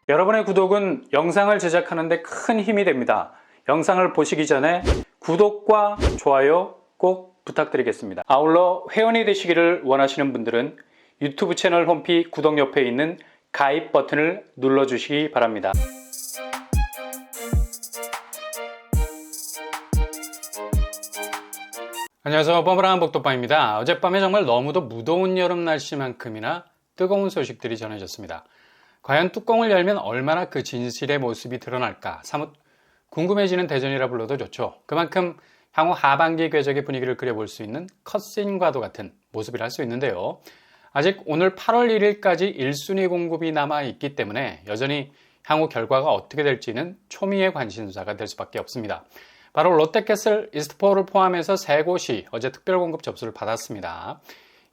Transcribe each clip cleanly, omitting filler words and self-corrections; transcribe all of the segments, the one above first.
여러분의 구독은 영상을 제작하는 데 큰 힘이 됩니다. 영상을 보시기 전에 구독과 좋아요 꼭 부탁드리겠습니다. 아울러 회원이 되시기를 원하시는 분들은 유튜브 채널 홈피 구독 옆에 있는 가입 버튼을 눌러주시기 바랍니다. 안녕하세요. 버블한 복도방입니다. 어젯밤에 정말 너무도 무더운 여름 날씨만큼이나 뜨거운 소식들이 전해졌습니다. 과연 뚜껑을 열면 얼마나 그 진실의 모습이 드러날까 사뭇 궁금해지는 대전이라 불러도 좋죠. 그만큼 향후 하반기 궤적의 분위기를 그려볼 수 있는 컷신과도 같은 모습이라 할 수 있는데요. 아직 오늘 8월 1일까지 1순위 공급이 남아있기 때문에 여전히 향후 결과가 어떻게 될지는 초미의 관심사가 될 수밖에 없습니다. 바로 롯데캐슬 이스트포를 포함해서 3곳이 어제 특별공급 접수를 받았습니다.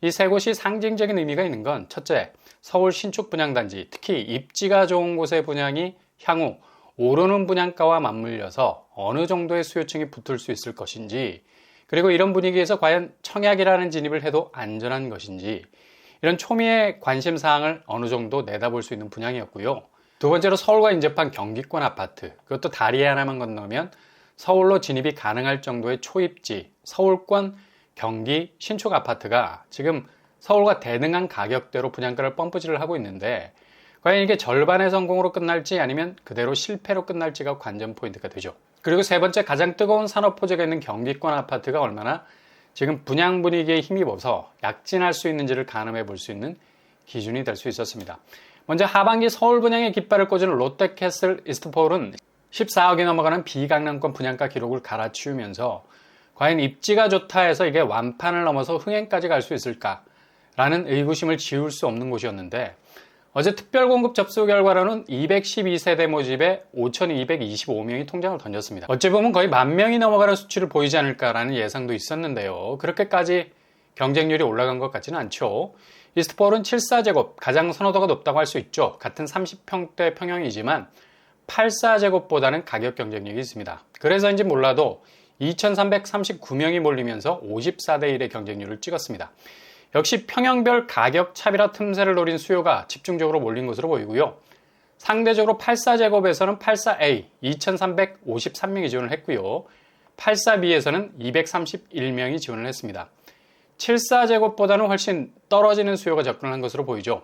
이 3곳이 상징적인 의미가 있는 건 첫째, 서울 신축 분양단지, 특히 입지가 좋은 곳의 분양이 향후 오르는 분양가와 맞물려서 어느 정도의 수요층이 붙을 수 있을 것인지, 그리고 이런 분위기에서 과연 청약이라는 진입을 해도 안전한 것인지, 이런 초미의 관심사항을 어느 정도 내다볼 수 있는 분양이었고요. 두 번째로 서울과 인접한 경기권 아파트, 그것도 다리 하나만 건너면 서울로 진입이 가능할 정도의 초입지, 서울권 경기 신축 아파트가 지금 서울과 대등한 가격대로 분양가를 펌프질을 하고 있는데, 과연 이게 절반의 성공으로 끝날지 아니면 그대로 실패로 끝날지가 관전 포인트가 되죠. 그리고 세 번째, 가장 뜨거운 산업 호재가 있는 경기권 아파트가 얼마나 지금 분양 분위기에 힘입어서 약진할 수 있는지를 가늠해 볼 수 있는 기준이 될 수 있었습니다. 먼저 하반기 서울 분양의 깃발을 꽂은 롯데캐슬 이스트폴은 14억이 넘어가는 비강남권 분양가 기록을 갈아치우면서 과연 입지가 좋다 해서 이게 완판을 넘어서 흥행까지 갈 수 있을까? 라는 의구심을 지울 수 없는 곳이었는데, 어제 특별공급 접수 결과로는 212세대 모집에 5,225명이 통장을 던졌습니다. 어찌 보면 거의 10,000명이 넘어가는 수치를 보이지 않을까라는 예상도 있었는데요. 그렇게까지 경쟁률이 올라간 것 같지는 않죠. 이스트폴은 74제곱, 가장 선호도가 높다고 할 수 있죠. 같은 30평대 평형이지만 84제곱보다는 가격 경쟁력이 있습니다. 그래서인지 몰라도 2,339명이 몰리면서 54대 1의 경쟁률을 찍었습니다. 역시 평형별 가격 차별화 틈새를 노린 수요가 집중적으로 몰린 것으로 보이고요. 상대적으로 84제곱에서는 84A 2,353명이 지원을 했고요. 84B에서는 231명이 지원을 했습니다. 74제곱보다는 훨씬 떨어지는 수요가 접근한 것으로 보이죠.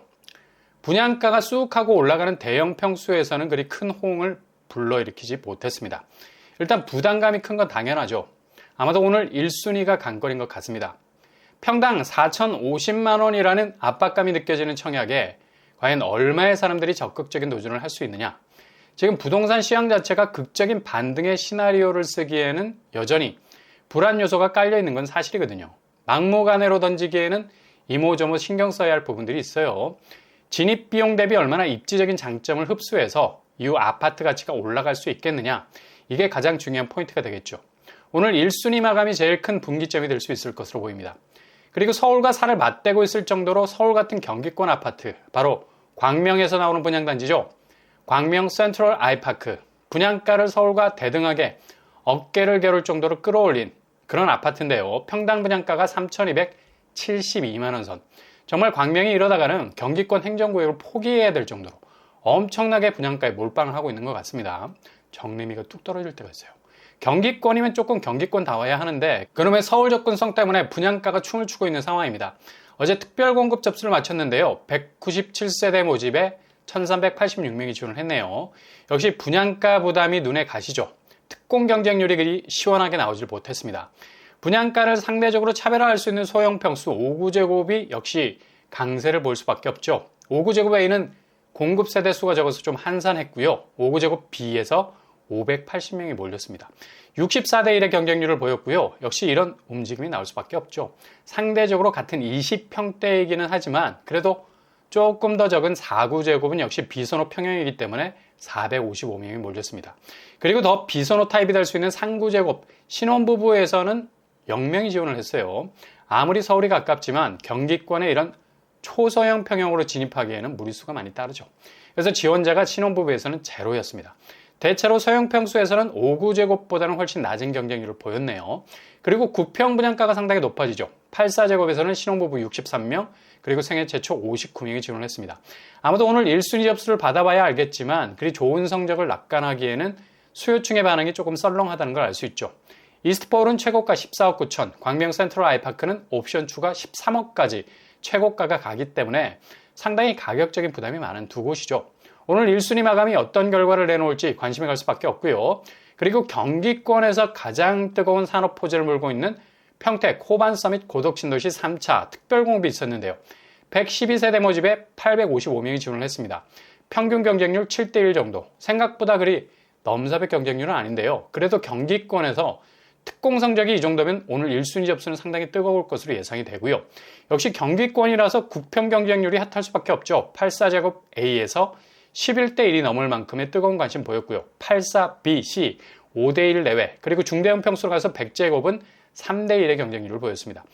분양가가 쑥 하고 올라가는 대형 평수에서는 그리 큰 호응을 불러일으키지 못했습니다. 일단 부담감이 큰 건 당연하죠. 아마도 오늘 1순위가 관건인 것 같습니다. 평당 4,050만 원이라는 압박감이 느껴지는 청약에 과연 얼마의 사람들이 적극적인 도전을 할 수 있느냐. 지금 부동산 시장 자체가 극적인 반등의 시나리오를 쓰기에는 여전히 불안 요소가 깔려 있는 건 사실이거든요. 막무가내로 던지기에는 이모저모 신경 써야 할 부분들이 있어요. 진입 비용 대비 얼마나 입지적인 장점을 흡수해서 이후 아파트 가치가 올라갈 수 있겠느냐. 이게 가장 중요한 포인트가 되겠죠. 오늘 1순위 마감이 제일 큰 분기점이 될 수 있을 것으로 보입니다. 그리고 서울과 살을 맞대고 있을 정도로 서울 같은 경기권 아파트, 바로 광명에서 나오는 분양단지죠. 광명 센트럴 아이파크, 분양가를 서울과 대등하게 어깨를 겨룰 정도로 끌어올린 그런 아파트인데요. 평당 분양가가 3,272만 원 선. 정말 광명이 이러다가는 경기권 행정구역을 포기해야 될 정도로 엄청나게 분양가에 몰빵을 하고 있는 것 같습니다. 정리미가 뚝 떨어질 때가 있어요. 경기권이면 조금 경기권다워야 하는데 그놈의 서울 접근성 때문에 분양가가 춤을 추고 있는 상황입니다. 어제 특별공급 접수를 마쳤는데요. 197세대 모집에 1,386명이 지원을 했네요. 역시 분양가 부담이 눈에 가시죠. 특공 경쟁률이 그리 시원하게 나오질 못했습니다. 분양가를 상대적으로 차별화할 수 있는 소형 평수 5구제곱이 역시 강세를 볼 수밖에 없죠. 5구제곱 A는 공급 세대 수가 적어서 좀 한산했고요. 5구제곱 B에서 580명이 몰렸습니다. 64대 1의 경쟁률을 보였고요. 역시 이런 움직임이 나올 수밖에 없죠. 상대적으로 같은 20평대이기는 하지만 그래도 조금 더 적은 4구제곱은 역시 비선호 평형이기 때문에 455명이 몰렸습니다. 그리고 더 비선호 타입이 될 수 있는 3구제곱 신혼부부에서는 0명이 지원을 했어요. 아무리 서울이 가깝지만 경기권에 이런 초소형 평형으로 진입하기에는 무리수가 많이 따르죠. 그래서 지원자가 신혼부부에서는 제로였습니다. 대체로 소형 평수에서는 5구제곱보다는 훨씬 낮은 경쟁률을 보였네요. 그리고 9평 분양가가 상당히 높아지죠. 84제곱에서는 신혼부부 63명, 그리고 생애 최초 59명이 지원을 했습니다. 아무도 오늘 1순위 접수를 받아봐야 알겠지만 그리 좋은 성적을 낙관하기에는 수요층의 반응이 조금 썰렁하다는 걸 알 수 있죠. 이스트포울은 최고가 14억 9천, 광명 센트럴 아이파크는 옵션 추가 13억까지 최고가가 가기 때문에 상당히 가격적인 부담이 많은 두 곳이죠. 오늘 1순위 마감이 어떤 결과를 내놓을지 관심이 갈 수밖에 없고요. 그리고 경기권에서 가장 뜨거운 산업 포즈를 몰고 있는 평택 호반 서밋 고덕신도시 3차 특별공급이 있었는데요. 112세대 모집에 855명이 지원을 했습니다. 평균 경쟁률 7대1 정도. 생각보다 그리 넘사벽 경쟁률은 아닌데요. 그래도 경기권에서 특공 성적이 이 정도면 오늘 1순위 접수는 상당히 뜨거울 것으로 예상이 되고요. 역시 경기권이라서 9평 경쟁률이 핫할 수밖에 없죠. 84제곱 A에서 11대1이 넘을 만큼의 뜨거운 관심 보였고요. 84B, C 5대1 내외, 그리고 중대형 평수로 가서 100제곱은 3대1의 경쟁률을 보였습니다.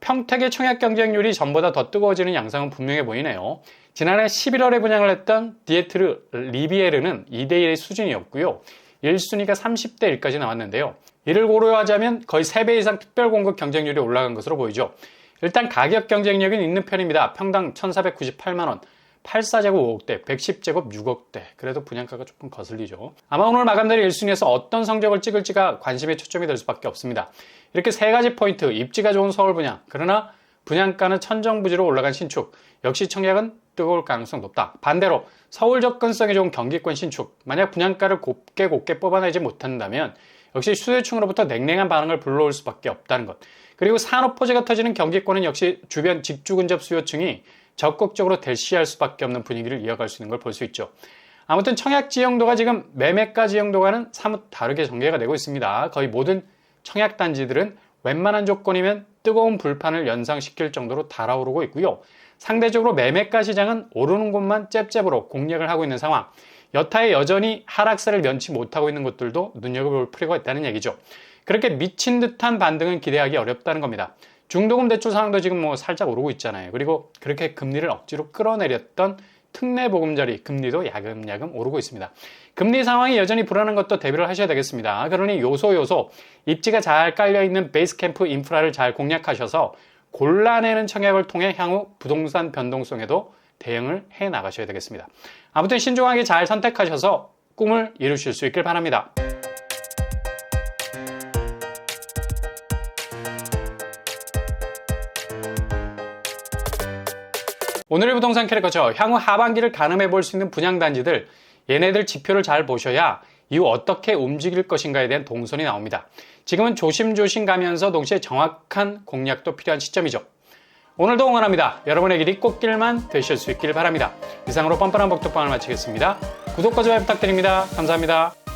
평택의 청약 경쟁률이 전보다 더 뜨거워지는 양상은 분명해 보이네요. 지난해 11월에 분양을 했던 디에트르 리비에르는 2대1의 수준이었고요. 1순위가 30대1까지 나왔는데요. 이를 고려하자면 거의 3배 이상 특별공급 경쟁률이 올라간 것으로 보이죠. 일단 가격 경쟁력은 있는 편입니다. 평당 1,498만원, 84제곱 5억대, 110제곱 6억대. 그래도 분양가가 조금 거슬리죠. 아마 오늘 마감될 1순위에서 어떤 성적을 찍을지가 관심의 초점이 될 수밖에 없습니다. 이렇게 세 가지 포인트, 입지가 좋은 서울 분양, 그러나 분양가는 천정부지로 올라간 신축, 역시 청약은 뜨거울 가능성 높다. 반대로 서울 접근성이 좋은 경기권 신축, 만약 분양가를 곱게 뽑아내지 못한다면 역시 수요층으로부터 냉랭한 반응을 불러올 수밖에 없다는 것. 그리고 산업 포즈가 터지는 경기권은 역시 주변 직주 근접 수요층이 적극적으로 대시할 수밖에 없는 분위기를 이어갈 수 있는 걸 볼 수 있죠. 아무튼 청약 지형도가 지금 매매가 지형도와는 사뭇 다르게 전개가 되고 있습니다. 거의 모든 청약 단지들은 웬만한 조건이면 뜨거운 불판을 연상시킬 정도로 달아오르고 있고요. 상대적으로 매매가 시장은 오르는 곳만 잽잽으로 공략을 하고 있는 상황. 여타에 여전히 하락세를 면치 못하고 있는 곳들도 눈여겨볼 필요가 있다는 얘기죠. 그렇게 미친 듯한 반등은 기대하기 어렵다는 겁니다. 중도금 대출 상황도 지금 살짝 오르고 있잖아요. 그리고 그렇게 금리를 억지로 끌어내렸던 특례 보금자리 금리도 야금야금 오르고 있습니다. 금리 상황이 여전히 불안한 것도 대비를 하셔야 되겠습니다. 그러니 요소 입지가 잘 깔려있는 베이스캠프 인프라를 잘 공략하셔서 골라내는 청약을 통해 향후 부동산 변동성에도 대응을 해 나가셔야 되겠습니다. 아무튼 신중하게 잘 선택하셔서 꿈을 이루실 수 있길 바랍니다. 오늘의 부동산 캐릭터죠. 향후 하반기를 가늠해 볼 수 있는 분양단지들, 얘네들 지표를 잘 보셔야 이후 어떻게 움직일 것인가에 대한 동선이 나옵니다. 지금은 조심조심 가면서 동시에 정확한 공략도 필요한 시점이죠. 오늘도 응원합니다. 여러분의 길이 꽃길만 되실 수 있길 바랍니다. 이상으로 뻔뻔한 복덕방을 마치겠습니다. 구독과 좋아요 부탁드립니다. 감사합니다.